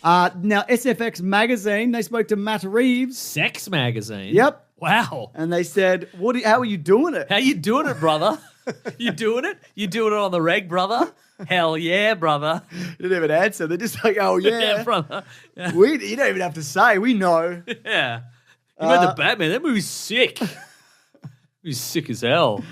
Now, SFX Magazine, they spoke to Matt Reeves. Sex magazine? Yep. Wow. And they said, how are you doing it? How you doing it, brother? You doing it? You doing it on the reg, brother? Hell yeah, brother. They didn't even answer. They're just like, oh, yeah. brother. Yeah. You don't even have to say. We know. Yeah. You made the Batman. That movie's sick. He's sick as hell.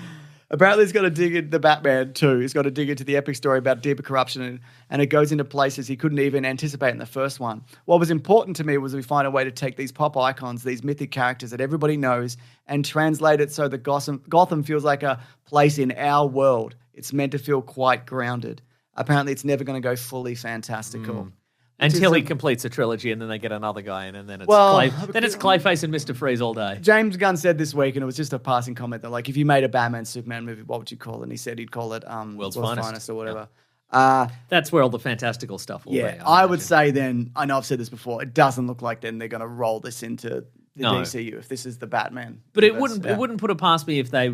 Apparently, he's got to dig into the Batman too. He's got to dig into the epic story about deeper corruption, and it goes into places he couldn't even anticipate in the first one. What was important to me was we find a way to take these pop icons, these mythic characters that everybody knows, and translate it so that Gotham feels like a place in our world. It's meant to feel quite grounded. Apparently, it's never going to go fully fantastical. Until he completes a trilogy, and then they get another guy in, and then it's Clayface and Mr. Freeze all day. James Gunn said this week, and it was just a passing comment, that like if you made a Batman Superman movie, what would you call it? And he said he'd call it World's Finest or whatever. Yeah. That's where all the fantastical stuff will be. I would say then, I know I've said this before, it doesn't look like then they're going to roll this into the DCU if this is the Batman. But it wouldn't put it past me if they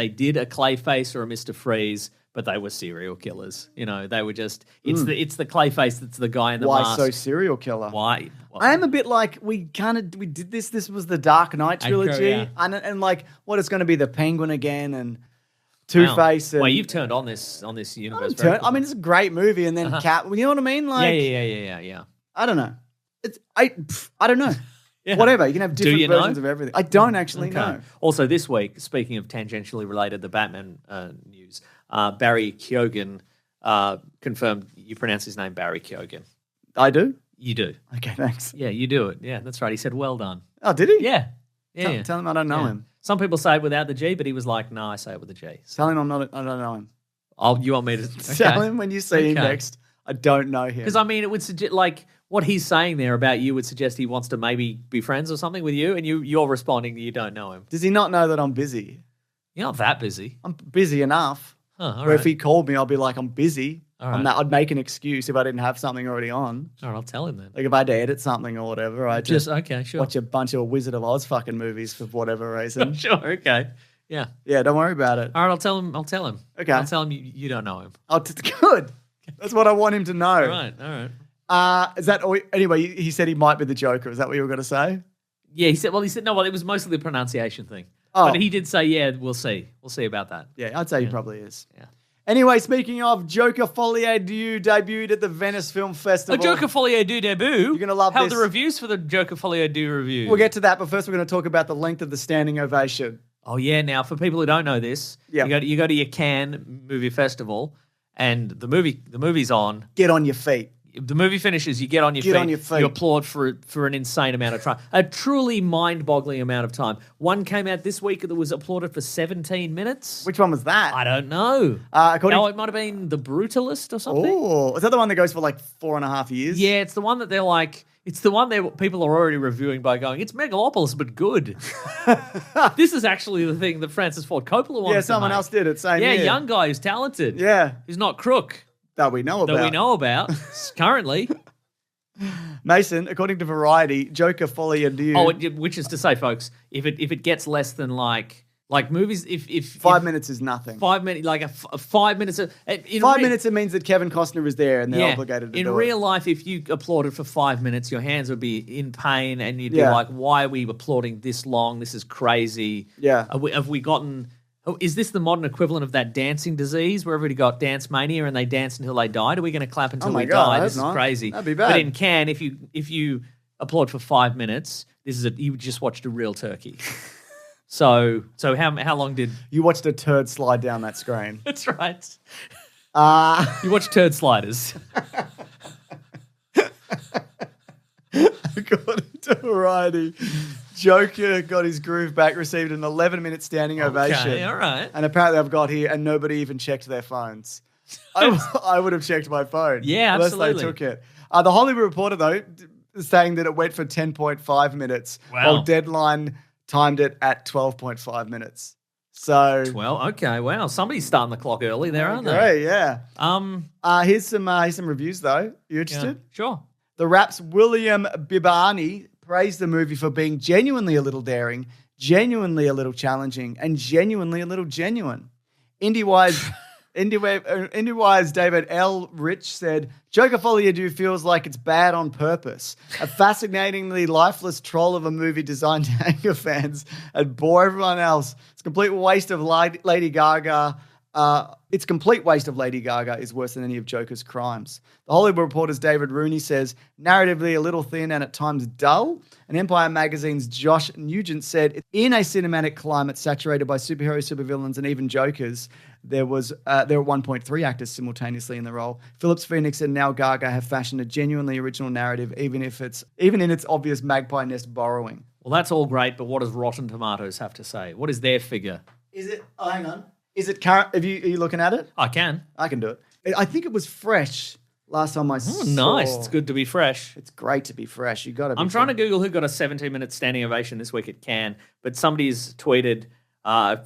did a Clayface or a Mr. Freeze, but they were serial killers. You know, they were just it's the Clayface that's the guy in the mask. Why so serial killer? Why? I am a bit like we did this. This was the Dark Knight trilogy, and like what it's going to be the Penguin again and Two-Face. Well, you've turned on this universe. I mean, it's a great movie, and then Cat. You know what I mean? Like, yeah. I don't know. I don't know. Yeah. Whatever. You can have different versions of everything. I don't actually know. Also, this week, speaking of tangentially related, the Batman news, Barry Keoghan confirmed you pronounce his name Barry Keoghan. I do? You do. Okay, thanks. Yeah, you do it. Yeah, that's right. He said, well done. Oh, did he? Yeah. Tell him I don't know him. Some people say it without the G, but he was like, no, I say it with a G. So. Tell him I don't know him. You want me to? Okay. Tell him when you see him next, I don't know him. Because, I mean, it would suggest, like, what he's saying there about you would suggest he wants to maybe be friends or something with you, and you're responding that you don't know him. Does he not know that I'm busy? You're not that busy. I'm busy enough. Where if he called me, I'll be like, I'm busy. I'd make an excuse if I didn't have something already on. All right, I'll tell him then. Like if I had to edit something or whatever, I just sure. watch a bunch of Wizard of Oz fucking movies for whatever reason. Sure, okay. Yeah. Yeah, don't worry about it. All right, I'll tell him. Okay. I'll tell him you don't know him. Oh, good. That's what I want him to know. All right. Is that all? Anyway, he said he might be the Joker. Is that what you were going to say? Yeah, he said no, it was mostly the pronunciation thing. Oh. But he did say, yeah, we'll see. We'll see about that. Yeah, I'd say he probably is. Yeah. Anyway, speaking of, Joker Folie Deux debuted at the Venice Film Festival. A Joker Folie Deux debut? You're going to love How this. How are the reviews for the Joker Folie Deux review? We'll get to that, but first we're going to talk about the length of the standing ovation. Oh, yeah. Now, for people who don't know this, you go to your Cannes Movie Festival, and the movie's on. Get on your feet. The movie finishes, you get on your feet. You applaud for an insane amount of time. A truly mind-boggling amount of time. One came out this week that was applauded for 17 minutes. Which one was that? I don't know. It might have been The Brutalist or something. Oh, is that the one that goes for like 4.5 years? Yeah, it's the one that they're like... It's the one that people are already reviewing by going, it's Megalopolis, but good. This is actually the thing that Francis Ford Coppola wanted to someone else did it, same year. Young guy who's talented. Yeah. He's not crook. That we know about. Currently. Mason, according to Variety, Joker Folie Deux. Oh, which is to say, folks, if it gets less than like movies, if 5 minutes is nothing. 5 minutes, like 5 minutes. 5 minutes, it means that Kevin Costner is there and they're obligated to do it. In real life, if you applauded for 5 minutes, your hands would be in pain and you'd be like, why are we applauding this long? This is crazy. Yeah. Have we gotten... Oh, is this the modern equivalent of that dancing disease where everybody got dance mania and they danced until they died? Are we going to clap until we die? This is crazy. That'd be bad. But in Cannes, if you applaud for 5 minutes, you just watched a real turkey. So how long did you watched a turd slide down that screen? That's right. You watched turd sliders. According to Variety, Joker got his groove back, received an 11-minute standing ovation. Okay, all right. And apparently I've got here, and nobody even checked their phones. I would have checked my phone. Yeah, absolutely. Unless they took it. The Hollywood Reporter, though, is saying that it went for 10.5 minutes. Wow. While Deadline timed it at 12.5 minutes. So... okay, wow. Somebody's starting the clock early there, aren't they? Great, yeah. Here's some reviews, though. You interested? Yeah, sure. The Rap's William Bibani praised the movie for being genuinely a little daring, genuinely a little challenging, and genuinely a little genuine. IndieWise IndieWire's David L. Rich said, Joker Folie feels like it's bad on purpose. A fascinatingly lifeless troll of a movie designed to anger fans and bore everyone else. It's a complete waste of Lady Gaga. Its complete waste of Lady Gaga is worse than any of Joker's crimes. The Hollywood Reporter's David Rooney says, narratively a little thin and at times dull. And Empire Magazine's Josh Nugent said, in a cinematic climate saturated by superheroes, supervillains, and even Jokers, there were 1.3 actors simultaneously in the role. Phillips Phoenix and now Gaga have fashioned a genuinely original narrative, even in its obvious magpie nest borrowing. Well, that's all great, but what does Rotten Tomatoes have to say? What is their figure? Is it? Oh, hang on. Is it current? Are you looking at it? I can. I can do it. I think it was fresh last time I saw. Nice. It's good to be fresh. It's great to be fresh. You got to. I'm trying to Google who got a 17-minute standing ovation this week at Cannes, but somebody's tweeted a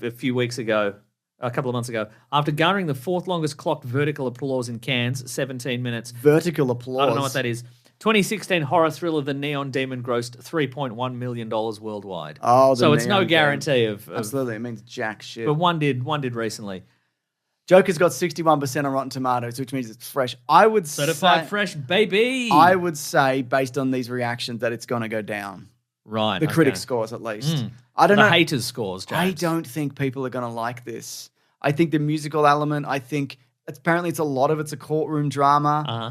couple of months ago, after garnering the fourth longest clocked vertical applause in Cannes, 17 minutes. Vertical applause. I don't know what that is. 2016 horror thriller The Neon Demon grossed $3.1 million worldwide. Oh, so it's no guarantee of absolutely. It means jack shit. But one did recently. Joker's got 61% on Rotten Tomatoes, which means it's fresh. I would certified fresh, baby. I would say, based on these reactions, that it's going to go down. Right. The critic scores, at least. I don't know. The haters scores, James. I don't think people are going to like this. I think the musical element, apparently it's a lot of it's a courtroom drama. Uh-huh.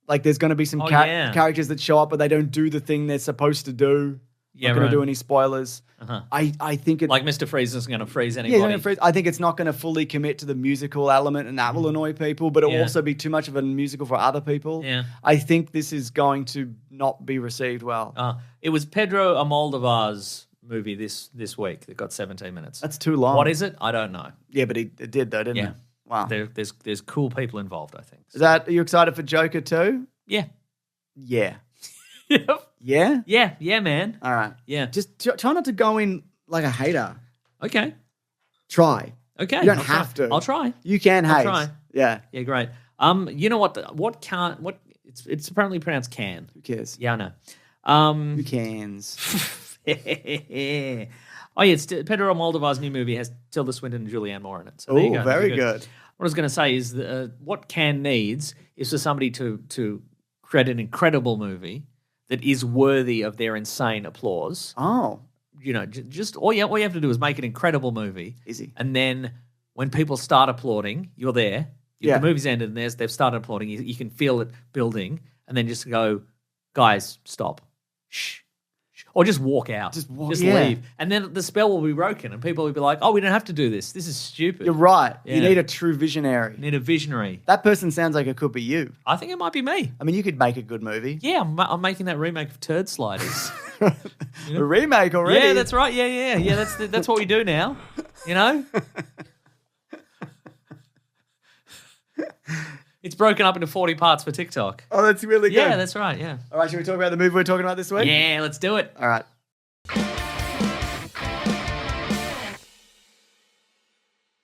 Like there's going to be some characters that show up, but they don't do the thing they're supposed to do. Yeah, not going to do any spoilers. Uh-huh. I think like Mr. Freeze isn't going to freeze anybody. Yeah, I think it's not going to fully commit to the musical element, and that will annoy people, but it will also be too much of a musical for other people. Yeah. I think this is going to not be received well. It was Pedro Almodovar's movie this week that got 17 minutes. That's too long. What is it? I don't know. Yeah, but it did though, didn't it? Wow. There's cool people involved, I think. So. Are you excited for Joker too? Yeah. Yeah. Yep. Yeah? Yeah, man. All right. Yeah. Just try not to go in like a hater. Okay. Try. Okay. You don't have to. I'll try. You can hate. I'll try. Yeah. Yeah, great. You know what? It's apparently pronounced can. Who cares? Yeah, I know. Who cans? Oh, yeah, it's Pedro Almodovar's new movie has Tilda Swinton and Julianne Moore in it. So there you go. Very good. What I was going to say is what Cannes needs is for somebody to create an incredible movie that is worthy of their insane applause. Oh. You know, just all you have to do is make an incredible movie. Easy. And then when people start applauding, you're there. Yeah. The movie's ended and they've started applauding. You can feel it building. And then just go, guys, stop. Shh. Or just walk out. Just leave. And then the spell will be broken and people will be like, oh, we don't have to do this. This is stupid. You're right. Yeah. You need a true visionary. You need a visionary. That person sounds like it could be you. I think it might be me. I mean, you could make a good movie. Yeah, I'm making that remake of Turd Sliders. You know? A remake already? Yeah, that's right. Yeah. That's what we do now. You know? It's broken up into 40 parts for TikTok. Oh, that's really good. Yeah, that's right, yeah. All right, should we talk about the movie we're talking about this week? Yeah, let's do it. All right.